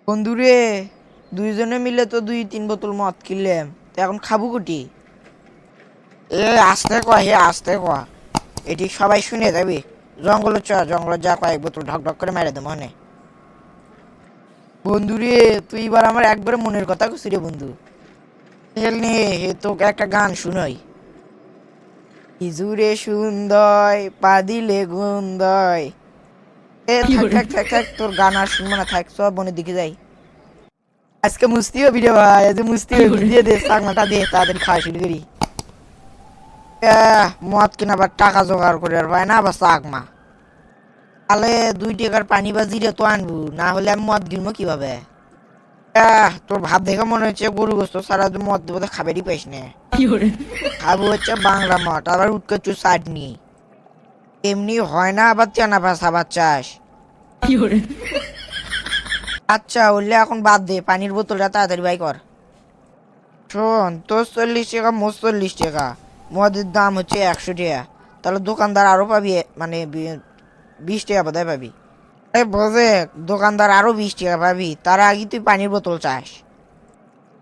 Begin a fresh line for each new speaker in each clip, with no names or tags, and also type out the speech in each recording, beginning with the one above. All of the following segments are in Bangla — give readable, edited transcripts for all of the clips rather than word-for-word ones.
বন্ধুরে, দুইজনে মিলে তো 2-3 বোতল মদ কিনলাম, তো এখন খাবো কুটি? আস্তে কয়া, আস্তে কয়া, এটি সবাই শুনে যাবে। জঙ্গলে যা কয়েক বোতল ঢক ঢক করে মেরে দেবো মনে। বন্ধুরে, তুই এবার আমার একবারে মনের কথা কইছিস রে বন্ধু। নে, তোকে একটা গান শুনাই। ইজুরে সুন্দর পা দিলে গুন্দয়। থাক থাক থাক থাক, তোর গান আর শুনবো না, থাক সব বনের দিকে যাই। আজকে মুস্তি হবি রে ভাই, আজ মুস্তি হবি। দিয়ে দে চাকমাটা, দে তাড়াতাড়ি খাওয়া শুরু করি। মদ কিনা আবার টাকা জোগাড় করে আর ভাই না, আবার চাকমা তাহলে 2 টাকার পানি বা জিরে তো আনবো, না হলে আমি মদ কিনবো কিভাবে? তোর ভাব দেখে মনে হচ্ছে গরু গোস্ত সারা মদ দেবো, খাবারই পাইস না। খাবো হচ্ছে বাংলা মদ, আবার উৎকচ্ছ চাটনি। এমনি হয় না, আবার চেনা ভাষা আবার চাস। আচ্ছা হইলে এখন বাদ দে, পানির বোতলটা তাড়াতাড়ি বাই কর। শোন, তোর 40 টাকা, মোট 40 টাকা, মদের দাম হচ্ছে 100 টাকা। তাহলে দোকানদার আরো পাবি, মানে 20 টাকা বোধহয় পাবি। বোঝে, দোকানদার আরো 20 টাকা পাবি, তার আগে তুই পানির বোতল চাস।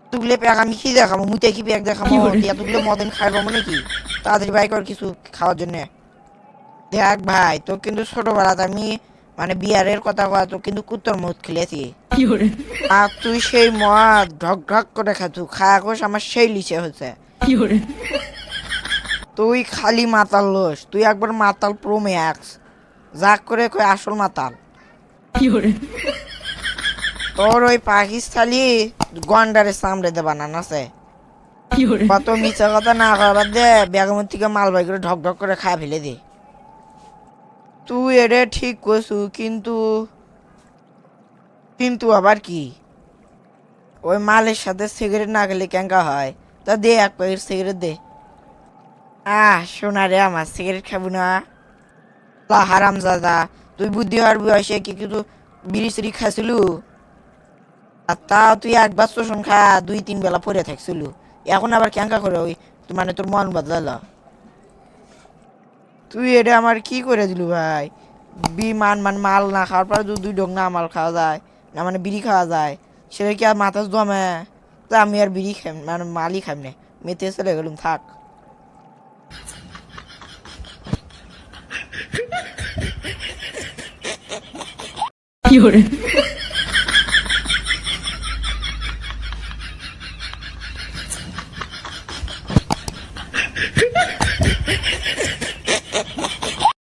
এতগুলো প্যাক আমি কি দেখাবো, মুতে কি প্যাক দেখাবো? এতগুলো মদেন খাইবো নাকি? তাড়াতাড়ি বাই কর কিছু খাওয়ার জন্য। দেখ ভাই, তো কিন্তু ছোটবেলাতে আমি, মানে বিয়ারের কথা কয়া, তো কিন্তু কুত্তর মদ খেলেছি। আর তুই সেই মদ ঢক ঢক করে খাতু, খায়া কোষ আমার সেই লিচে হচ্ছে। তুই খালি মাতাল লোস, তুই একবার মাতাল প্রো ম্যাক্স, যা করে কই আসল মাতাল। তোর ওই পাকিস্তানি গন্ডারে সামনে দে বানান আছে। কত মিছা কথা না কবার দে, বেগমের থেকে মাল বাই করে ঢক ঢক করে খায় ফেলে দে। তুই এটা ঠিক কইছু, কিন্তু কিন্তু আবার কি? ওই মালের সাথে সিগারেট না খেলে কেঙ্কা হয়? তা দে, 1 প্যাকেট সিগারেট দে। শোনা রে আমার, সিগারেট খাবো না? হারাম দাদা, তুই বুদ্ধি হওয়ার বয়সে কি কিন্তু বিড়ি সিড়ি খাইছিলু? আর তা তুই একবার শোষণ খা 2-3 বেলা পরে থাকছিল, এখন আবার কেঙ্কা করে ওই, মানে তোর মন বদলালো? তুই এটা আমার কি করে দিলু ভাই? মানে মাল না খাওয়ার পরে 2 ডোক না মাল খাওয়া যায়, না মানে বিড়ি খাওয়া যায়, সেটা কি আর মাথা জমে? তা আমি আর বিড়ি খাই, মানে মালই খাই না, মেতে চলে গেলুম, থাক।